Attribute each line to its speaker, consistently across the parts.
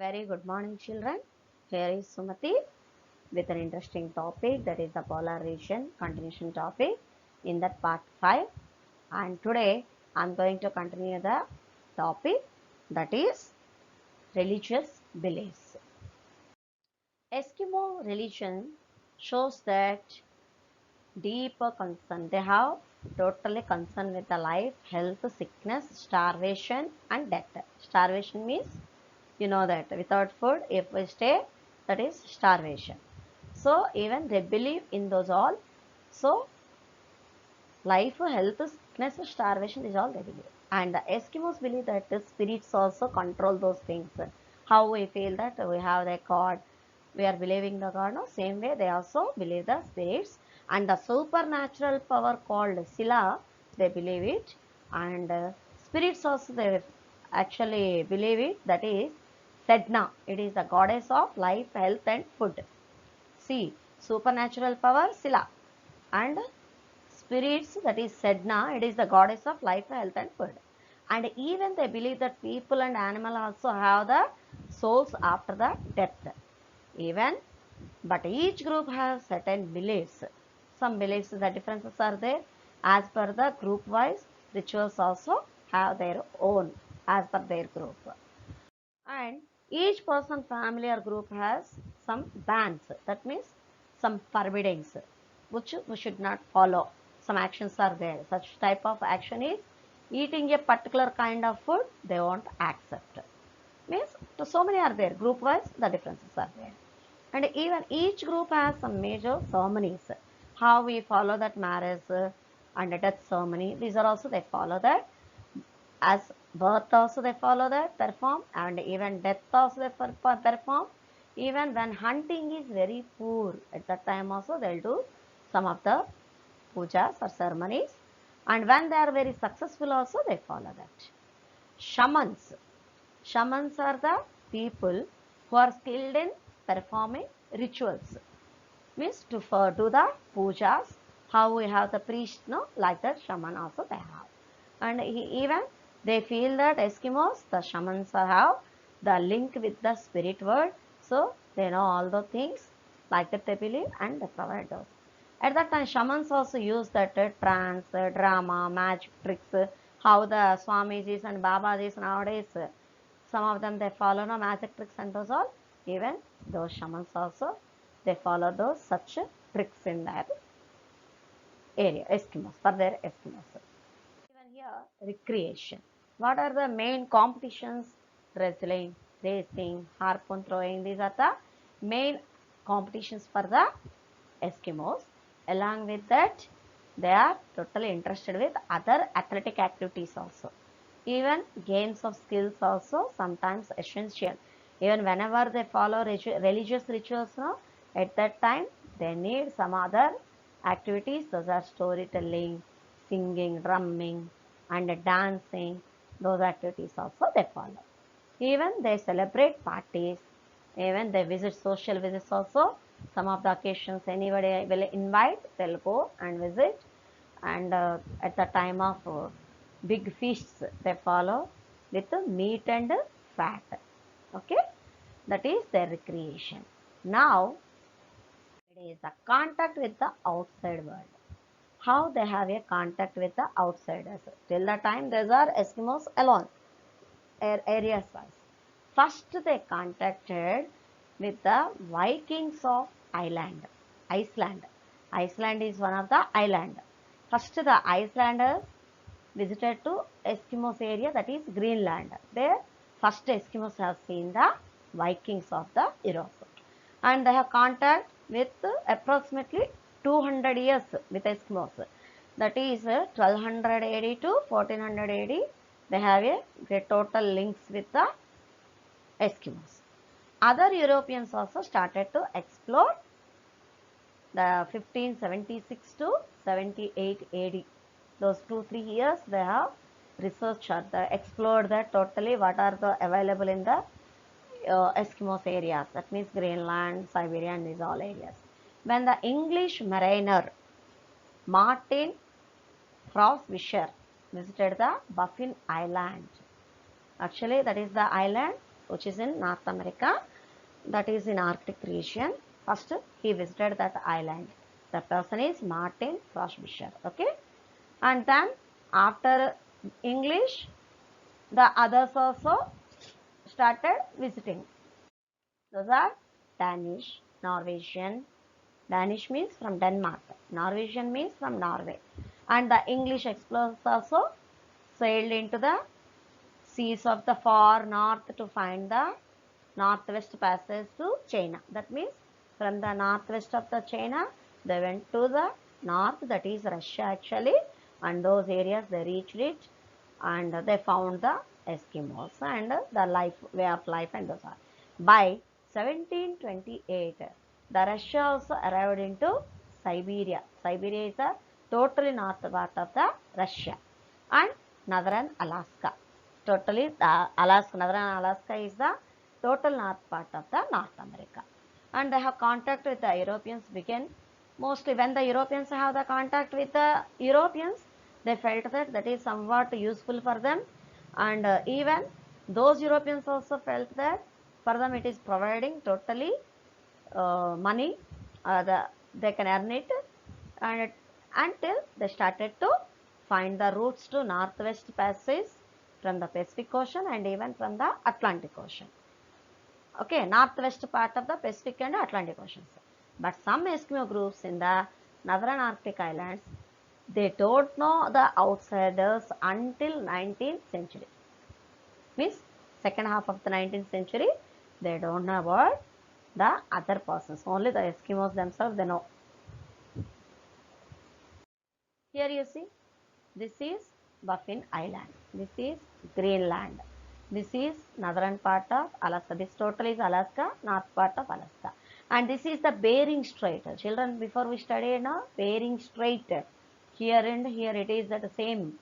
Speaker 1: Very good morning, children. Here is Sumati with an interesting topic, that is the polar region continuation topic in that part 5. And today I'm going to continue the topic, that is religious beliefs. Eskimo religion shows that deeper concern. They have totally concern with the life, health, sickness, starvation, and death. Starvation means you know that without food, if we stay, that is starvation. So even they believe in those all. So life, health, sickness, starvation is all they believe. And the Eskimos believe that the spirits also control those things. How we feel that we have the God, we are believing the God, no? Same way they also believe the spirits and the supernatural power called Sila, they believe it. And spirits also they actually believe it, that is Sedna. It is the goddess of life, health, and food. See, supernatural power Sila, and spirits, that is Sedna, it is the goddess of life, health, and food. And even they believe that people and animal also have the souls after the death. Even, but each group has certain beliefs. Some beliefs, the differences are there. As per the group wise, rituals also have their own as per their group. And each person, family, or group has some bans. That means some forbiddings which we should not follow. Some actions are there. Such type of action is eating a particular kind of food they won't accept. Means so many are there. Group wise, the differences are there. And even each group has some major ceremonies. How we follow that marriage and death ceremony. These are also they follow that. As birth also they follow that, perform, and even death also they perform. Even when hunting is very poor, at that time also they'll do some of the pujas or ceremonies. And when they are very successful also they follow that. Shamans. Shamans are the people who are skilled in performing rituals. Means to do the pujas, how we have the priest, no, like that shaman also they have. And even they feel that Eskimos, the shamans have the link with the spirit world, so they know all the things like that they believe and they provide those. At that time, shamans also use that trance, drama, magic tricks, how the Swamijis and Babajis nowadays, some of them they follow no magic tricks and those all. Even those shamans also, they follow those such tricks in their area, Eskimos, for their Eskimos. Even here, recreation. What are the main competitions? Wrestling, racing, harpoon throwing. These are the main competitions for the Eskimos. Along with that, they are totally interested with other athletic activities also. Even games of skills also sometimes essential. Even whenever they follow religious rituals, no, at that time they need some other activities. Those are storytelling, singing, drumming, and dancing. Those activities also they follow. Even they celebrate parties. Even they visit social visits also. Some of the occasions anybody will invite, they'll go and visit. And at the time of big feasts, they follow with meat and fat. Okay, that is their recreation. Now it is the contact with the outside world. How they have a contact with the outsiders. Till the time these are Eskimos alone, areas wise. First they contacted with the Vikings of Iceland. Iceland. Iceland is one of the island. First the Icelanders visited to Eskimos area, that is Greenland. There first Eskimos have seen the Vikings of the Europe. And they have contact with approximately 200 years with Eskimos. That is 1200 AD to 1400 AD. They have a great total links with the Eskimos. Other Europeans also started to explore the 1576 to 78 AD. Those 2-3 years they have researched or explored that totally what are the available in the Eskimos areas. That means Greenland, Siberia, and these all areas. When the English mariner Martin Frobisher visited the Baffin Island. Actually, that is the island which is in North America, that is in Arctic region. First, he visited that island. The person is Martin Frobisher. Okay, and then after English, the others also started visiting. Those are Danish, Norwegian. Danish means from Denmark. Norwegian means from Norway. And the English explorers also sailed into the seas of the far north to find the northwest passage to China. That means from the northwest of the China, they went to the north, that is Russia actually, and those areas they reached it, and they found the Eskimos and the way of life and those are. By 1728, the Russia also arrived into Siberia. Siberia is the totally north part of the Russia, and northern Alaska. Totally, northern Alaska is the total north part of the North America. And they have contact with the Europeans began. Mostly when the Europeans have the contact with the Europeans, they felt that that is somewhat useful for them. And even those Europeans also felt that for them it is providing totally money, they can earn it, and until they started to find the routes to northwest passage from the Pacific Ocean and even from the Atlantic Ocean. Okay, northwest part of the Pacific and Atlantic Oceans. But some Eskimo groups in the northern Arctic islands, they don't know the outsiders until 19th century. Means second half of the 19th century, they don't know about the other persons. Only the Eskimos themselves they know. Here you see, this is Baffin Island. This is Greenland. This is northern part of Alaska. This total is Alaska, north part of Alaska. And this is the Bering Strait. Children, before we studied now, Bering Strait. Here and here it is at the same,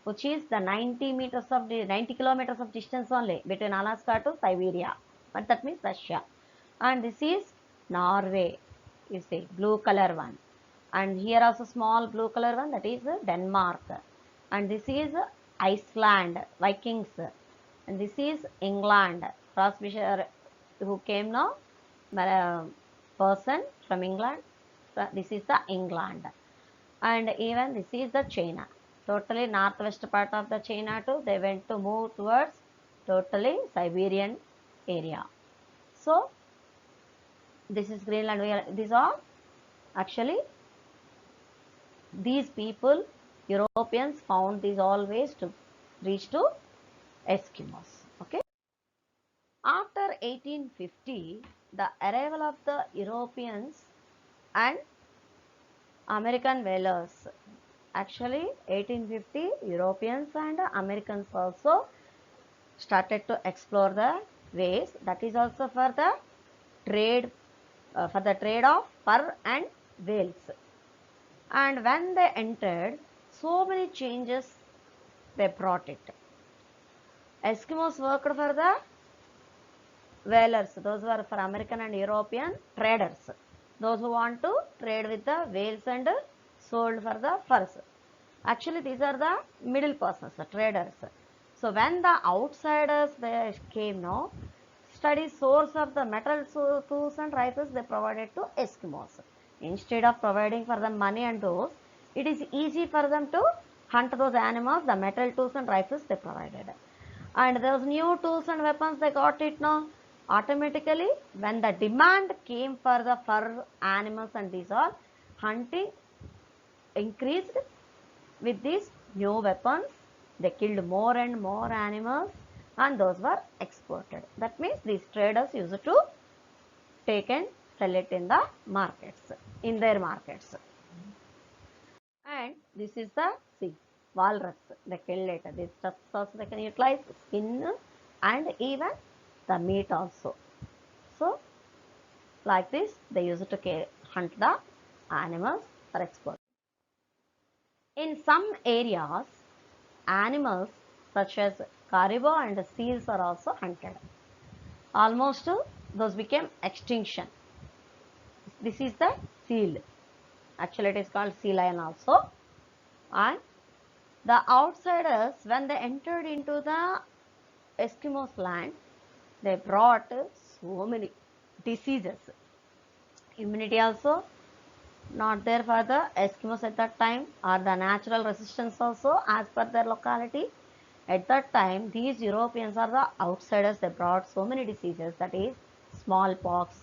Speaker 1: which is the 90 kilometers of distance only between Alaska to Siberia. But that means Russia. And this is Norway. You see, blue color one. And here also small blue color one, that is Denmark. And this is Iceland, Vikings. And this is England, Frobisher who came now, person from England. This is the England. And even this is the China. Totally northwest part of the China too. They went to move towards totally Siberian area. So this is Greenland. These are actually these people, Europeans found these all ways to reach to Eskimos. Okay. After 1850, the arrival of the Europeans and American whalers. Actually, 1850, Europeans and Americans also started to explore the ways. That is also for the trade, of fur and whales. And when they entered, so many changes they brought it. Eskimos worked for the whalers. Those were for American and European traders. Those who want to trade with the whales and sold for the furs. Actually, these are the middle persons, the traders. So when the outsiders they came now, study source of the metal tools and rifles they provided to Eskimos. Instead of providing for them money and those, it is easy for them to hunt those animals, the metal tools and rifles they provided. And those new tools and weapons they got it now. Automatically, when the demand came for the fur animals and these all, hunting increased. With these new weapons, they killed more and more animals and those were exported. That means these traders used to take and sell it in the markets, in their markets. And this is the walrus. They kill it. These tusks also they can utilize skin and even the meat also. So like this, they used to hunt the animals for export. In some areas, animals such as caribou and seals are also hunted. Almost those became extinction. This is the seal. Actually, it is called sea lion also. And the outsiders, when they entered into the Eskimos land, They brought so many diseases. Immunity also not there for the Eskimos at that time, or the natural resistance also as per their locality. At that time, these Europeans are the outsiders. They brought so many diseases, that is smallpox,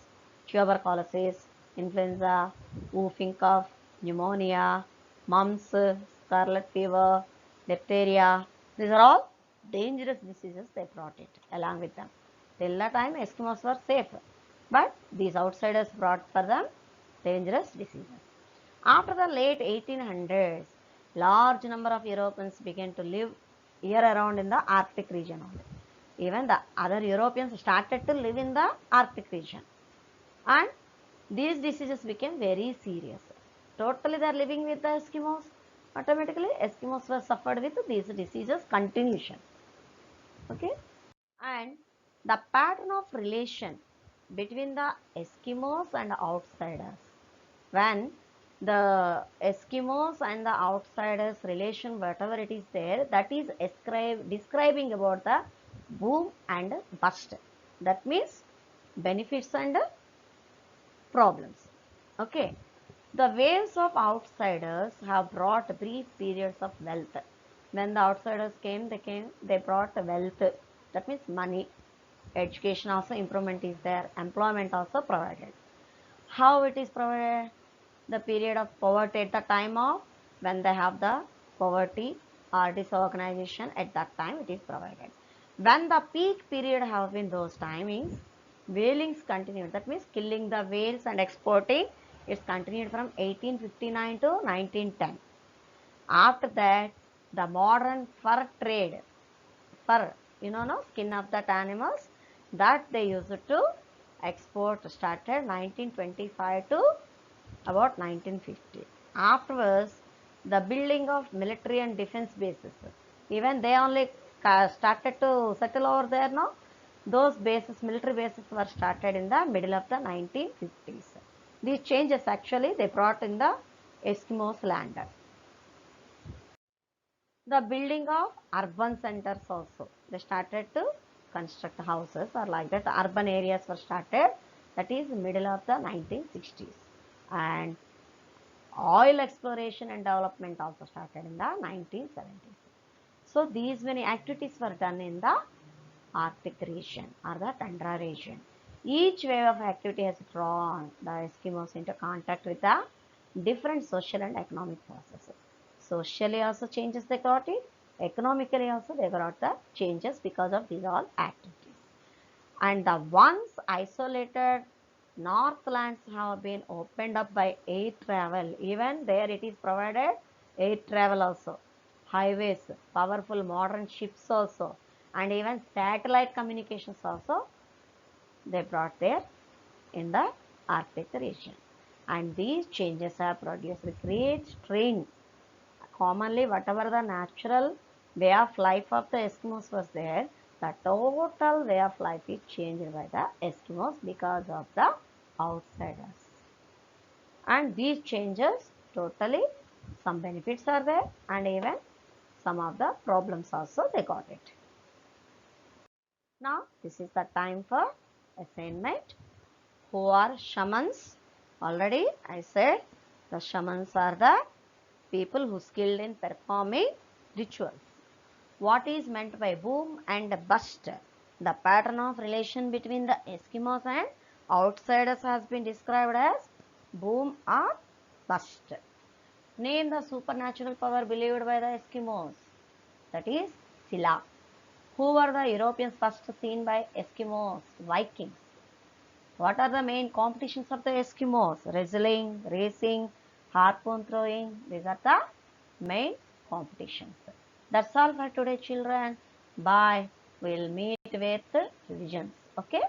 Speaker 1: tuberculosis, influenza, whooping cough, pneumonia, mumps, scarlet fever, diphtheria. These are all dangerous diseases they brought it along with them. Till that time, Eskimos were safe, but these outsiders brought for them dangerous diseases. After the late 1800s, large number of Europeans began to live year around in the Arctic region only. Even the other Europeans started to live in the Arctic region, and these diseases became very serious. Totally they are living with the Eskimos. Automatically Eskimos were suffered with these diseases continuation. Okay, and the pattern of relation between the Eskimos and outsiders. When the Eskimos and the outsiders relation, whatever it is there, that is describing about the boom and bust. That means benefits and problems. Okay. The waves of outsiders have brought brief periods of wealth. When the outsiders came, they brought wealth. That means money. Education also improvement is there. Employment also provided. How it is provided? The period of poverty at the time of when they have the poverty or disorganization, at that time it is provided. When the peak period have been those timings, whalings continued. That means killing the whales and exporting, it's continued from 1859 to 1910. After that, the modern fur trade, fur, no, skin of that animals, that they used to export started 1925 to about 1950. Afterwards, the building of military and defense bases. Even they only started to settle over there now. Those bases, military bases, were started in the middle of the 1950s. These changes actually they brought in the Eskimos land. The building of urban centers also. They started to construct houses or like that. Urban areas were started. That is middle of the 1960s. And oil exploration and development also started in the 1970s. So these many activities were done in the Arctic region or the tundra region. Each wave of activity has drawn the Eskimos into contact with the different social and economic processes. Socially also changes they got it. Economically also they got the changes because of these all activities. And the once isolated northlands have been opened up by air travel. Even there it is provided air travel also, highways, powerful modern ships also, and even satellite communications also they brought there in the Arctic region. And these changes have produced great strain. Commonly, whatever the natural way of life of the Eskimos was there, the total way of life is changed by the Eskimos because of the outsiders. And these changes totally, some benefits are there and even some of the problems also they got it. Now this is the time for assignment. Who are shamans? Already I said the shamans are the people who skilled in performing rituals. What is meant by boom and bust? The pattern of relation between the Eskimos and outsiders has been described as boom or bust. Name the supernatural power believed by the Eskimos. That is Silla. Who were the Europeans first seen by Eskimos? Vikings. What are the main competitions of the Eskimos? Wrestling, racing, harpoon throwing. These are the main competitions. That's all for today, children. Bye. We'll meet with revisions. Okay.